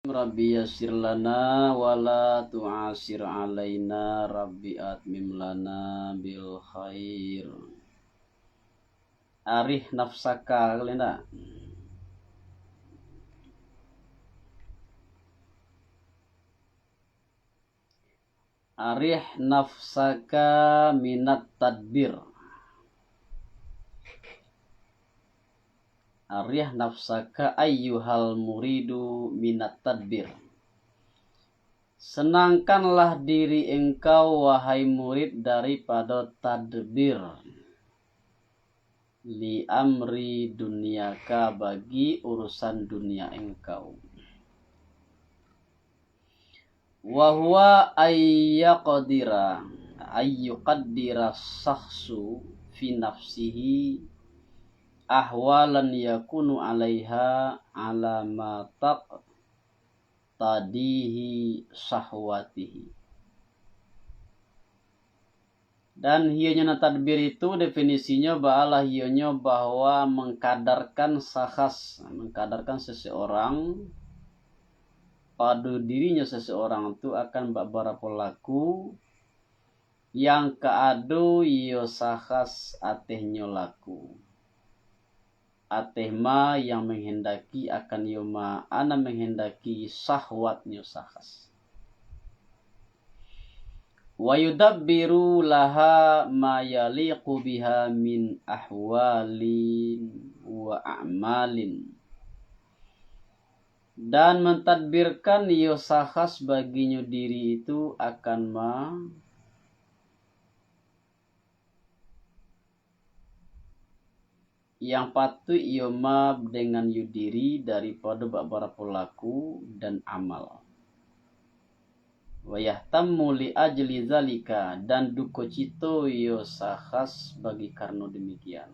Rabbi yassir lana wa la tu'asir alaina Rabbi atmim lana bil khair. Arih nafsaka kalenda. Arih nafsaka minat tadbir. Arih nafsaka ayyuhal muridu minat tadbir. Senangkanlah diri engkau wahai murid daripada tadbir. Li amri dunyaka bagi urusan dunia engkau. Wa huwa ayyuqaddira sakhsu fi nafsihi ahwalan yakunu alaiha alama tadihi sahwatihi. Dan hionya tadbir itu definisinya ba'alah hionya bahwa mengkadarkan seseorang pada dirinya seseorang itu akan babara pelaku yang kaado iyo sahas atehnya laku. Atehma yang menghendaki akan yoma ana menghendaki sahwatnya sahas. Wa yudabbiru laha ma yaliqu biha min ahwalin wa a'malin. Dan mentadbirkan iyo sahas baginya diri itu akan yang patut iyo dengan yudiri daripada babara pelaku dan amal. Wa yahtammu li ajli zalika, dan duka cito iyo sahas bagi karena demikian.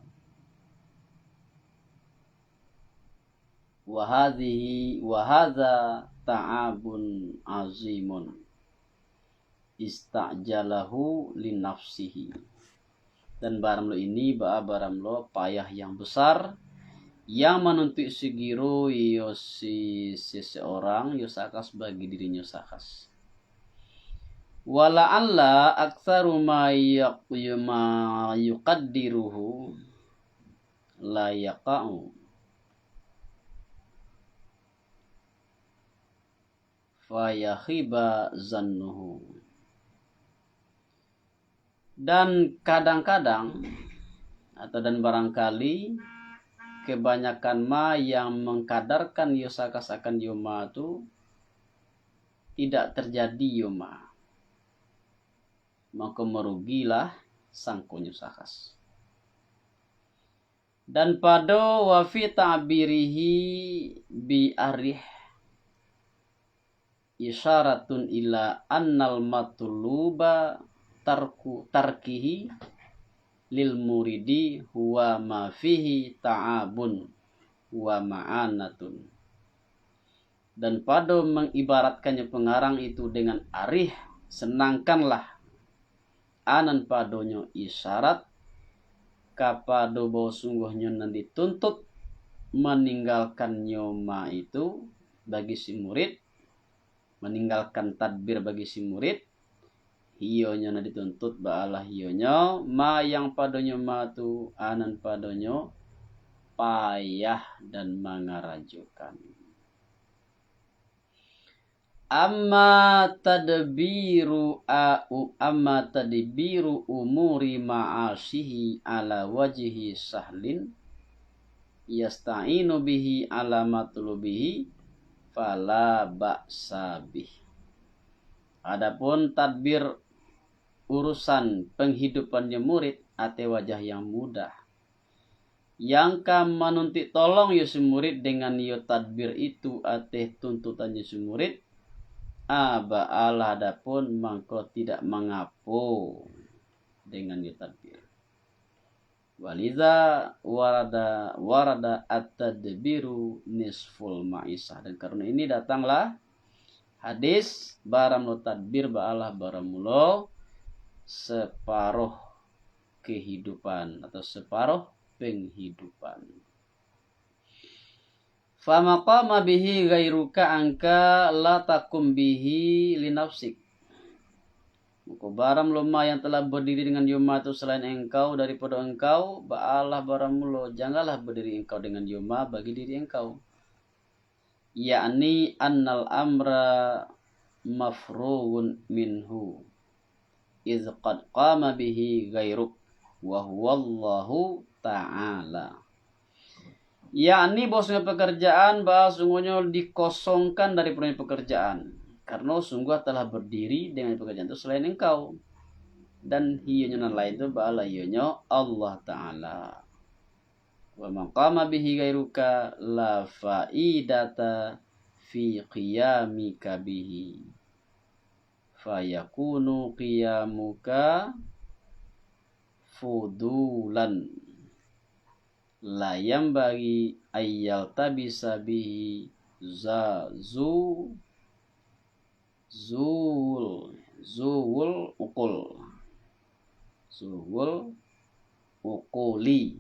Wa hadza ta'abun azimun istajalahu li nafsihi. Dan baramlo ini baramlo payah yang besar yang menuntut segiro iyo seseorang yo sakas bagi dirinya sakas. Wala alla aktsaru ma yuqaddiruhu la yaqa'u fa yakhiba zannuhu. Dan kadang-kadang dan barangkali kebanyakan yang mengkadarkan yosakas akan yoma itu tidak terjadi yoma, maka merugilah sang konyosakas. Dan pada wafi ta'birihi bi arih isyaratun ila annal matluba tarkihi lil muridi huwa ma fihi ta'abun wa ma'anatun. Dan pada mengibaratkannya pengarang itu dengan arih, senangkanlah anan padonyo isyarat kapado bahwa sungguhnya nanti tuntut meninggalkan nyoma itu bagi si murid, meninggalkan tadbir bagi si murid. Hionya na dituntut ba'alah hionya ma yang padonyo ma tu anan padonyo payah dan mengarajukan. Amma tadbiru umuri ma'asihi ala wajhi sahlin yasta'inu bihi ala matlubihi fala ba'sa bih. Adapun tadbir urusan penghidupannya murid ate wajah yang mudah, yang kam menuntut tolong ya si murid dengan yo tadbir itu ate tuntutannya si murid, ba'alah adapun mangko tidak mengapo dengan yo tadbir. Waliza warada at-tadbiru nisful ma'isah. Dan karena ini datanglah hadis baramlo tadbir ba'alah baramulo separuh kehidupan atau separuh penghidupan. famaqama bihi ghairuka angka la takum bihi linafsik. Barang loma yang telah berdiri dengan Yuma itu selain engkau daripada engkau, ba'alah baramulo, janganlah berdiri engkau dengan Yuma bagi diri engkau. Yakni annal amra mafrugun minhu iz qad qama bihi ghairuk wa huwallahu ta'ala. Yakni bosnya pekerjaan sungguhnya dikosongkan dari pekerjaan. Karena sungguh telah berdiri dengan pekerjaan itu selain engkau. Dan hiyanya nan lain itu ba'ala hiyanya Allah Ta'ala. Wa maqama bihi gairuka la fa'idata fi qiyamika bihi. Fayakunu qiyamuka fudulan. La yambagi ayyal tabisa bihi zuwul ukuli.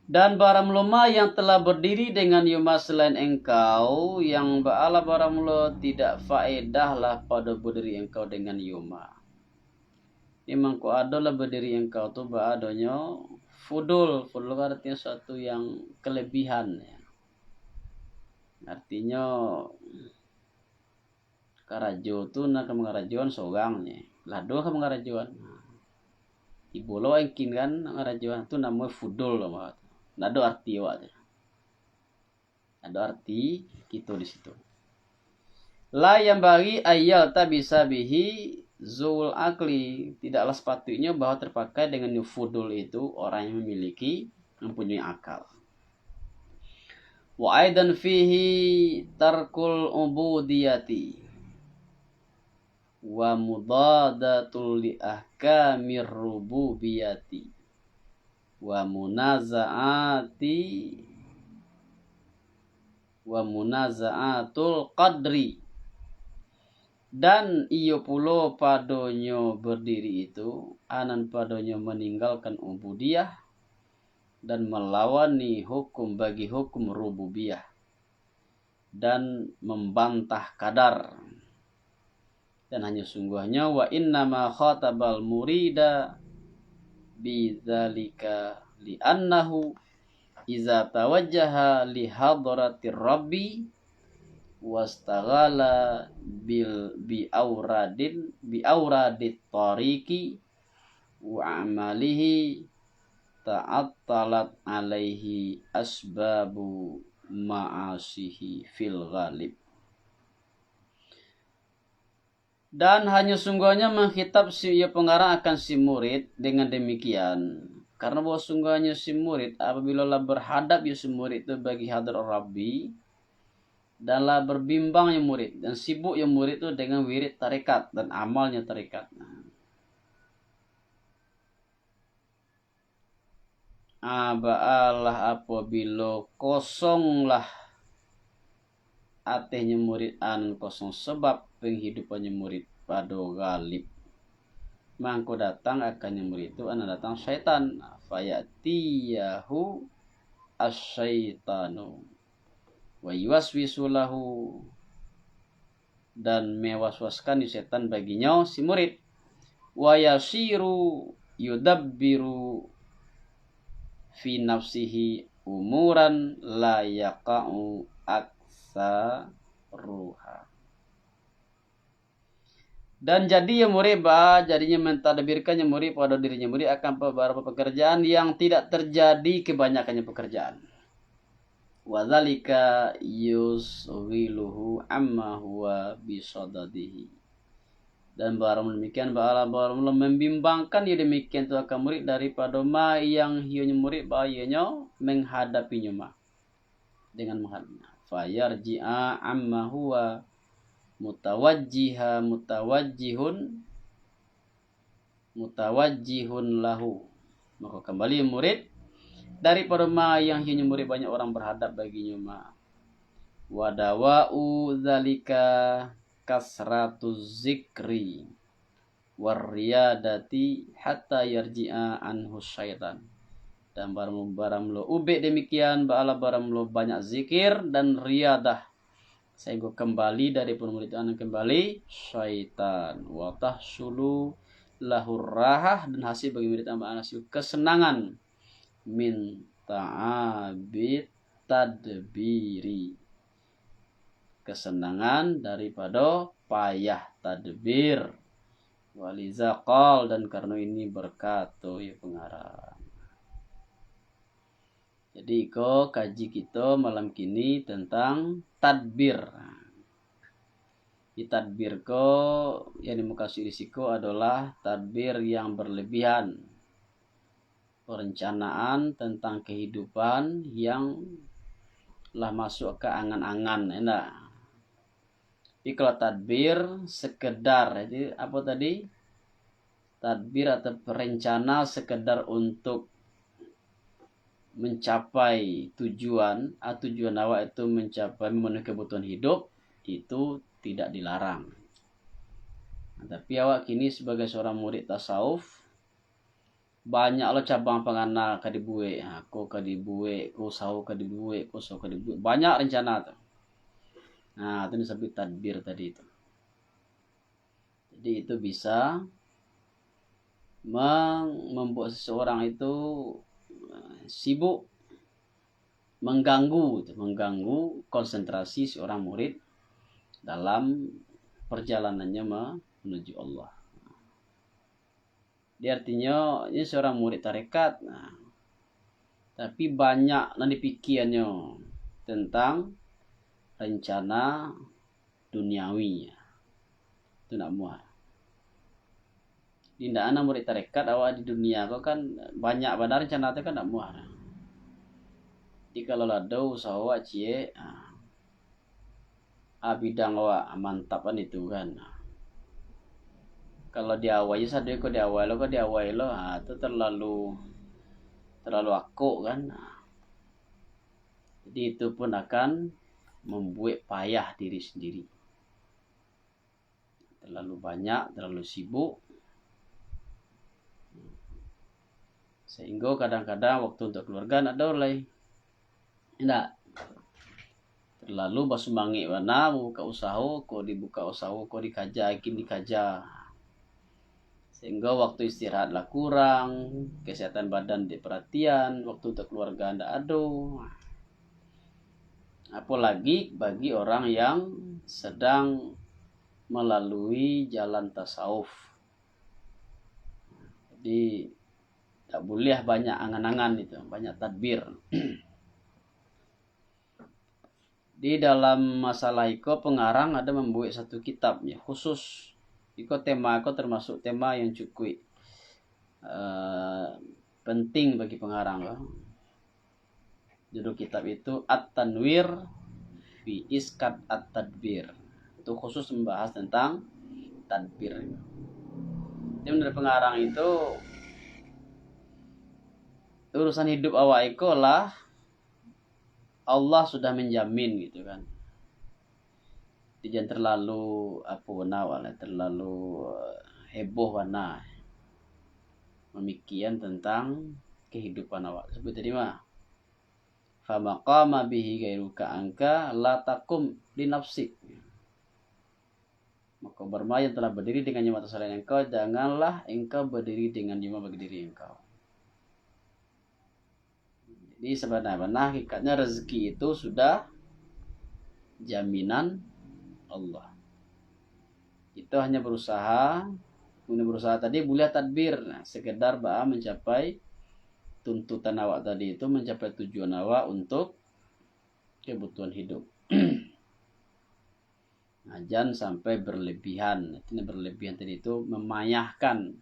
Dan baramluma yang telah berdiri dengan Yuma selain engkau, yang ba'ala baramlo tidak faedahlah pada berdiri engkau dengan Yuma. Memang ku adalah berdiri engkau tu ba'adanya fudul artinya suatu yang kelebihan ya. Artinya karajo tu nak mengarajuan sogangnya. Lado ka mengarajuan. Ibu lo engkin kan ngarajuan tu namanya fudul loh. Nado arti wae. Ada arti gitu di situ. La yang bagi ayal tak bisa bihi zul akli, tidaklah sepatutnya bahwa terpakai dengan fudul itu orang yang mempunyai akal. Wa aidan fihi tarkul ubudiyati wa mudadatul li ahkamir rububiyati wa munaza'atul qadri. Dan iyo pulo padonyo berdiri itu anan padonyo meninggalkan ubudiyah dan melawani hukum bagi hukum rububiyah dan membantah kadar. Dan hanya sungguhnya wa innama khatabal murida bidzalika li'annahu iza tawajjaha li hadratir rabbi wastaghala bi auradit tariqi wa amalihi ta'attalat alaihi asbabu ma'asihi fil ghalib. Dan hanya sungguhnya menghitab si pengarang akan si murid dengan demikian. Karena bahwa sungguhnya si murid apabila berhadap si murid itu bagi hadrat Rabbi danlah berbimbang yang murid dan sibuk yang murid itu dengan wirid tarekat dan amalnya tarekat. Ba'alah apabila kosonglah atehnya murid an kosong sebab penghidupannya murid pada galib, mangko datang akannya murid itu datang syaitan, fayatiyahu asyaitanu wa yuwaswisu lahu, dan mewaswaskan setan baginya si murid, wa yasiru yudabbiru fi nafsihi umuran la yaqa'u aksaruha. Dan jadi yang murid jadinya mentadbirkan yang murid pada dirinya murid akan beberapa pekerjaan yang tidak terjadi kebanyakannya pekerjaan. Wa dzalika yusghiluhu amma huwa bisadadihi. Dan barang demikian barang membimbangkan dia demikian tu akan murid daripada ma yang hiunya murid bahayanya menghadapinya ma dengan menghadapnya. Fayarji'a amma huwa mutawajjihun lahu. Maka kembali murid daripada ma yang hiunya murid banyak orang berhadap baginya ma. Wadawa'u dzalika kasratuz zikri warriyadati hatta yarji'a anhu syaitan. Dan barang lo ube demikian ba'ala barang lo banyak zikir dan riadah. Sehingga kembali dari murid anak kembali syaitan wa tahsulu lahur rahah, dan hasil bagi murid anak kesenangan min ta'abit tadbiri, kesenangan daripada payah tadbir. Waliza qal, dan karena ini berkata ya pengarang. Jadi kaji kita malam kini tentang tadbir. Di tadbir yang dimukasi risiko adalah tadbir yang berlebihan. Perencanaan tentang kehidupan yang lah masuk ke angan-angan. Enggak. Tapi kalau tadbir sekedar, jadi apa tadi? Tadbir atau perencana sekedar untuk mencapai tujuan awak itu mencapai memenuhi kebutuhan hidup, itu tidak dilarang. Tapi awak kini sebagai seorang murid tasawuf, banyak lo cabang penganal kadibuwe, ko kadibuwe, ko sahu kadibuwe, ko sahu kadibuwe, banyak rencana tuh. Nah, itu disebut tadbir tadi itu. Jadi itu bisa membuat seseorang itu sibuk, mengganggu konsentrasi seorang murid dalam perjalanannya menuju Allah. Dia artinya ini seorang murid tarekat, tapi banyak nanti pikirannya tentang rencana duniawi. Itu nak muat. Tidak anak murid tarekat awak di dunia kau kan banyak pada rencana itu kan nak muat. Jadi kalau ada usaha awak cie, bidang awak mantapan itu kan. Kalau diawai sadar kau diawai lo, itu terlalu aku kan. Jadi itu pun akan membuat payah diri sendiri. Terlalu banyak, terlalu sibuk. Sehingga kadang-kadang waktu untuk keluarga nak ada oleh. Tidak. Terlalu basumangi mana buka usaha, kau dibuka usaha, kau dikaja, ikin dikaja. Sehingga waktu istirahatlah kurang, kesehatan badan diperhatian, waktu untuk keluarga tidak ada. Apalagi bagi orang yang sedang melalui jalan tasawuf. Jadi tak boleh banyak angan-angan itu, banyak tadbir. Di dalam masalah itu pengarang ada membuat satu kitabnya khusus. Itu tema itu termasuk tema yang cukup penting bagi pengarang. Judul kitab itu At-Tanwir fi Iskat At-Tadbir. Itu khusus membahas tentang tadbir. Jadi menurut pengarang itu urusan hidup awak itu lah Allah sudah menjamin gitu kan. Jangan terlalu terlalu heboh warna memikian tentang kehidupan awak. Sebut tadi mah fa maqama bihi gairuka angka la takum li nafsik. Maka bermaya telah berdiri dengan nyamata selain engkau, janganlah engkau berdiri dengan nyamata bagi diri engkau. Jadi sebenarnya hakikatnya rezeki itu sudah jaminan Allah. Itu hanya berusaha tadi boleh tadbir, sekedar mencapai tuntutan awak tadi itu, mencapai tujuan awak untuk kebutuhan hidup. Jangan sampai berlebihan. Ini berlebihan tadi itu memayahkan,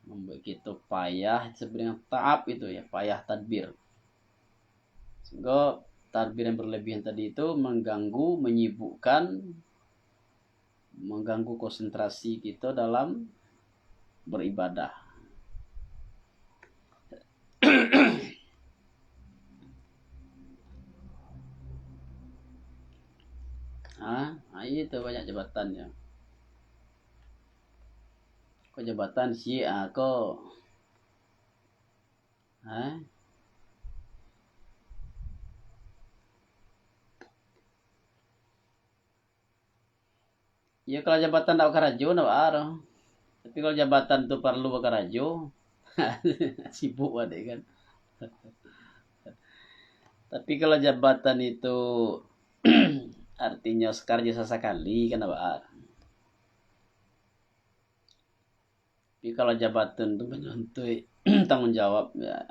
membuat kita payah, sebenarnya taab itu ya, payah tadbir. Sehingga tadbir yang berlebihan tadi itu mengganggu, menyibukkan, mengganggu konsentrasi kita dalam beribadah. Itu banyak jabatannya. Kok jabatan kok Hah? Ya kalau jabatan tak karajo nak ada. Tapi kalau jabatan tu perlu karajo, sibuk ada kan. Tapi kalau jabatan itu artinya sekarja sesekali kan apa? Tapi kalau jabatan itu menyangkut tanggung jawab ya,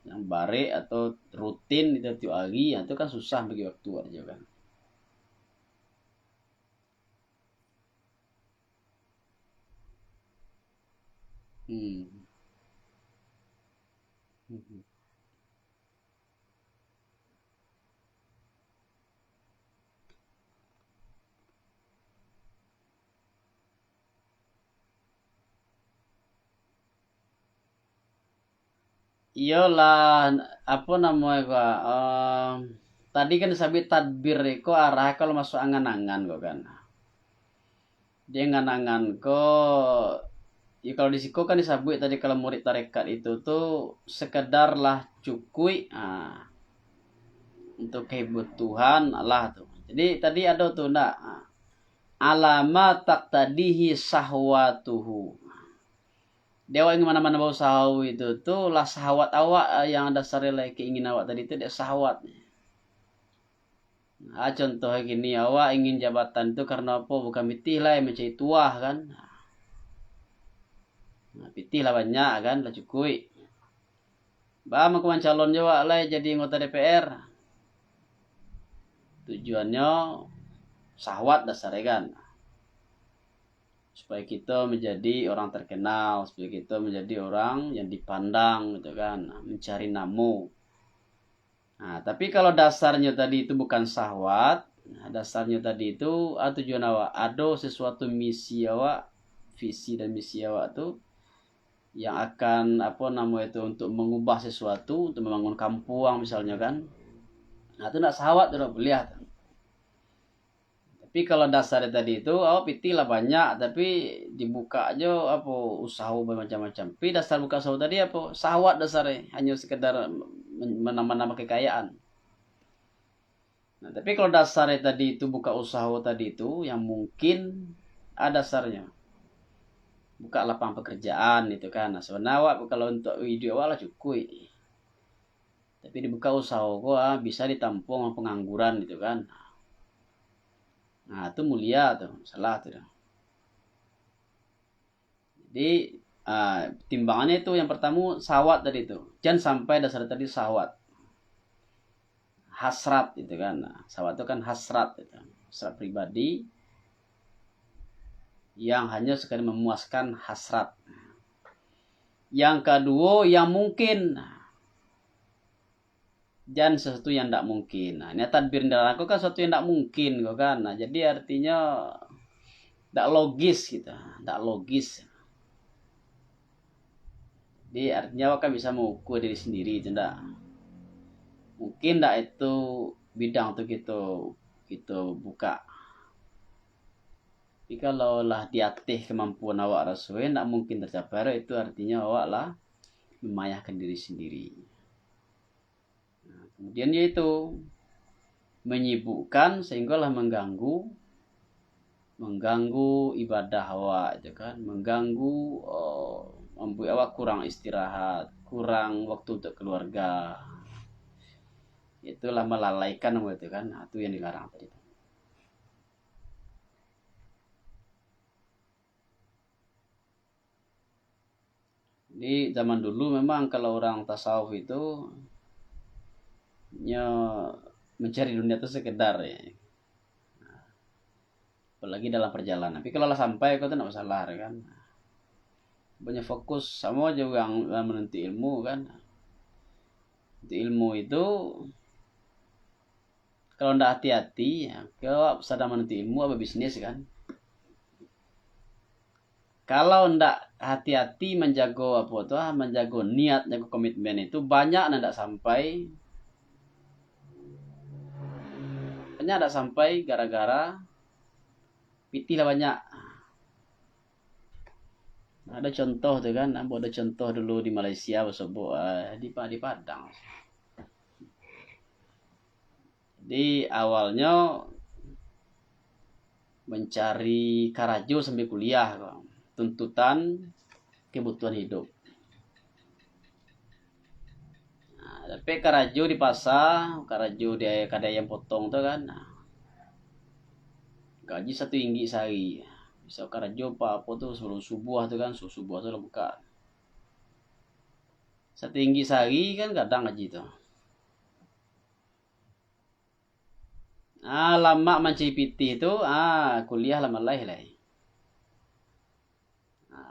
yang bare atau rutin itu tiap hari, ya, itu kan susah bagi waktu aja kan. Hmm. Iyalah, apa namanya kok? Tadi kan disebut tadbir kok arah kalau masuk angan-angan kok kan. Dia ngangan kok. Ya kalau di siku kan disebut tadi kalau murid tarekat itu tuh sekedarlah cukui untuk kebutuhan Allah tuh. Jadi tadi ada tuh nak alamat tak tadihi sahwatuhu. Dewa yang mana-mana bau sahu itu tuh lah sahwat awak yang ada sarela keinginan awak tadi itu dia sahwat. Contoh gini awak ingin jabatan itu karena apa? Bukan mitih lah yang mencari tuah kan. Nah, pitih lah banyak kan lah cukui. Bah makuan calon Jawa lah jadi anggota DPR. Tujuannya sahwat dasarnya kan. Supaya kita menjadi orang terkenal, supaya kita menjadi orang yang dipandang gitu kan, mencari namu. Nah, tapi kalau dasarnya tadi itu bukan sahwat, nah, dasarnya tadi itu tujuan awak, ada sesuatu misi awak, visi dan misi awak tuh yang akan apa namanya itu untuk mengubah sesuatu, untuk membangun kampung misalnya kan. Nah, itu nak sahwat tuh beliah. Tapi kalau dasarnya tadi itu, pitih lah banyak, tapi dibuka aja apa usaha bermacam-macam. Tapi dasar buka usaha tadi apa? Sahwat dasarnya, hanya sekedar menambah-nambah kekayaan. Nah, tapi kalau dasarnya tadi itu buka usaha tadi itu, yang mungkin ada dasarnya. Buka lapangan pekerjaan itu kan. Nah, sebenarnya kalau untuk video awal cukup. Tapi dibuka usaha gua bisa ditampung pengangguran gitu kan. Nah, itu mulia tuh, salah tuh. Jadi timbangannya itu yang pertama sawat tadi itu. Jangan sampai dasar tadi sawat. Hasrat itu kan. Nah, sawat itu kan hasrat itu. Hasrat pribadi yang hanya sekali memuaskan hasrat. Yang kedua yang mungkin. Jangan sesuatu yang tidak mungkin. Nah, ini tadbir dalam aku kan sesuatu yang tidak mungkin kok kan. Nah, jadi artinya tidak logis gitu. Tidak logis. Jadi artinya kan bisa mengukur diri sendiri, tidak mungkin tidak itu bidang tuh kita buka. Tapi kalau lah diatih kemampuan awak rasuin tidak mungkin tercapai, itu artinya awak lah memayahkan diri sendiri. Nah, kemudian yaitu menyibukkan sehingga lah mengganggu ibadah awak itu kan, mengganggu membuat awak kurang istirahat, kurang waktu untuk keluarga. Itulah melalaikan itu kan. Nah, itu yang dilarang tadi. Jadi zaman dulu memang kalau orang tasawuf itu ya mencari dunia itu sekedar ya. Apalagi dalam perjalanan. Tapi kalau lah sampai kau tuh tidak masalah kan. Banyak fokus sama aja yang menuntut ilmu kan. Untuk ilmu itu kalau tidak hati-hati ya, kalau sedang menuntut ilmu apa bisnis kan. Kalau ndak hati-hati menjaga apa tuh, menjaga niat, menjaga komitmen itu banyak ndak sampai. Banyak ndak sampai gara-gara pitih lah banyak. Ada contoh tuh kan, ada contoh dulu di Malaysia sebut di Padang. Jadi awalnya mencari karajo sambil kuliah, tuntutan kebutuhan hidup. Nah, tapi karajo di pasar, karajo dia kada yang potong tuh kan, nah, gaji 1 ringgit sehari. Bisa karajo apa tuh sebelum subuh tuh kan, subuh tuh udah buka. 1 ringgit sehari kan kadang gaji tuh. Lama mencipiti itu, kuliah lama lah.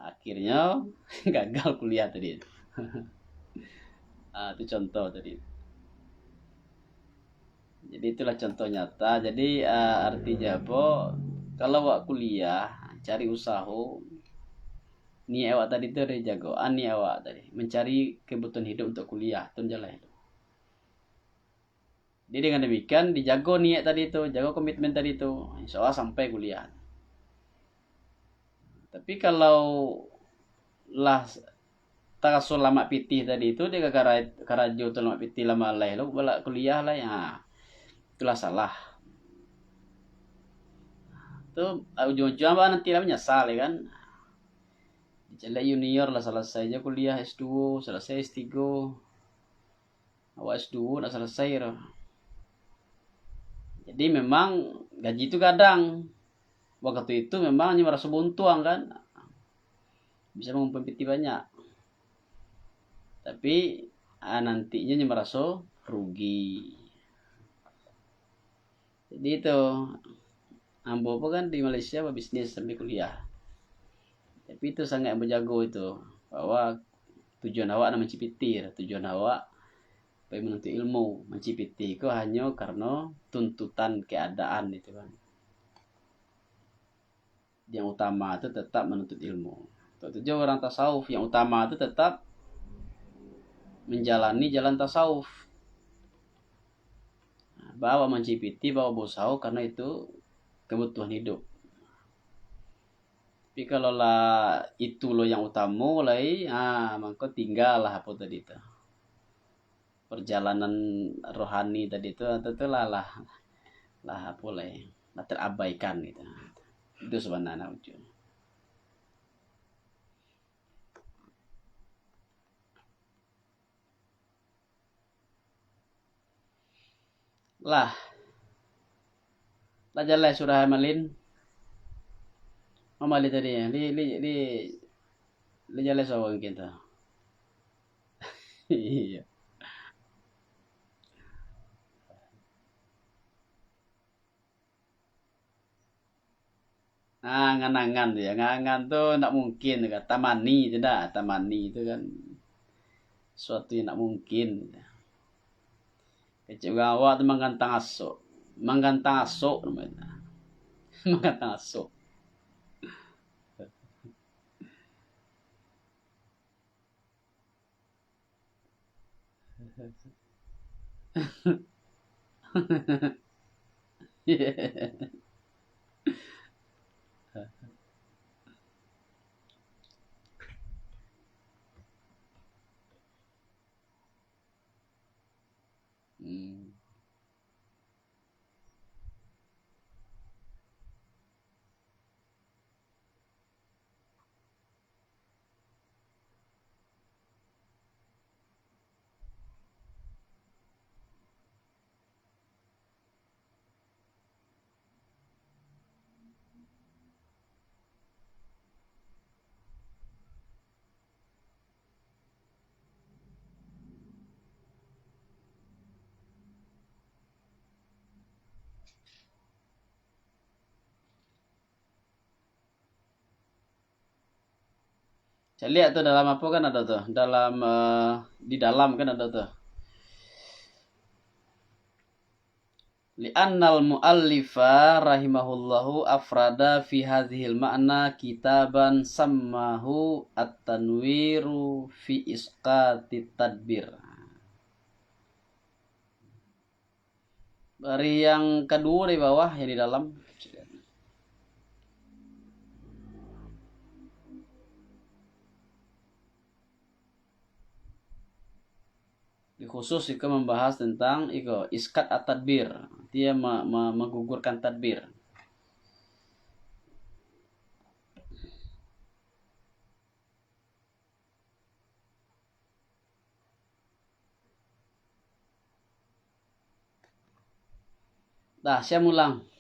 Akhirnya gagal kuliah tadi. Itu contoh tadi. Jadi itulah contoh nyata. Jadi artinya apa? Kalau awak kuliah, cari usaha, ni awak tadi itu ada jagoan ni awak tadi mencari kebutuhan hidup untuk kuliah, tu jalan itu. Jadi dengan demikian dijago niat tadi itu, jago komitmen tadi itu, insya Allah sampai kuliah. Tapi kalau lah takasul lama pitih tadi itu dia karajo tu lama pitih lama lah lo bala kuliah lah ya, itulah salah. Tu ujung-ujung apa nanti lah menyesal ya kan. Jelek junior lah selesai aja kuliah S2, selesai S3. Awak S2 nak selesai lah. Jadi memang gaji itu kadang waktu itu memang hanya merasa buntuang kan, bisa mengumpulkan banyak, tapi nantinya hanya merasa rugi. Jadi itu ambo kan di Malaysia bisnis sambil kuliah, tapi itu sangat berjago itu bahwa tujuan awak nak mencipiti, tujuan awak supaya menuntut ilmu, mencipiti itu hanya karena tuntutan keadaan itu kan. Yang utama itu tetap menuntut ilmu. Tujuan orang tasawuf yang utama itu tetap menjalani jalan tasawuf. Bawa mencipiti, bawa bosau karena itu kebutuhan hidup. Tapi kalau lah itu lo yang utama mulai, maka tinggal lah apa tadi itu. Perjalanan rohani tadi itu lah apa lah terabaikan gitu. Itu sebenarnya ujung. Lah jalan surah malin. Mama tadi ya, li jalan sawang kita. Iya. Nganangan tuh ya, ngangan tuh nak mungkin kan, tamani tidak, tamani itu kan suatu yang nak mungkin. Kecil awak tu menggantang asok namanya, menggantang asok. Hmm. Saya lihat tuh dalam apa kan ada tuh, dalam di dalam kan ada tuh. Li'annal mu'allifa rahimahullahu afrada fi hadhil ma'na kitaban sammahu at-tanwiru fi isqati tadbir. Dari yang kedua di bawah yang di dalam. khusus itu membahas tentang iskat at-tadbir. Dia menggugurkan tadbir. Nah, saya ulang.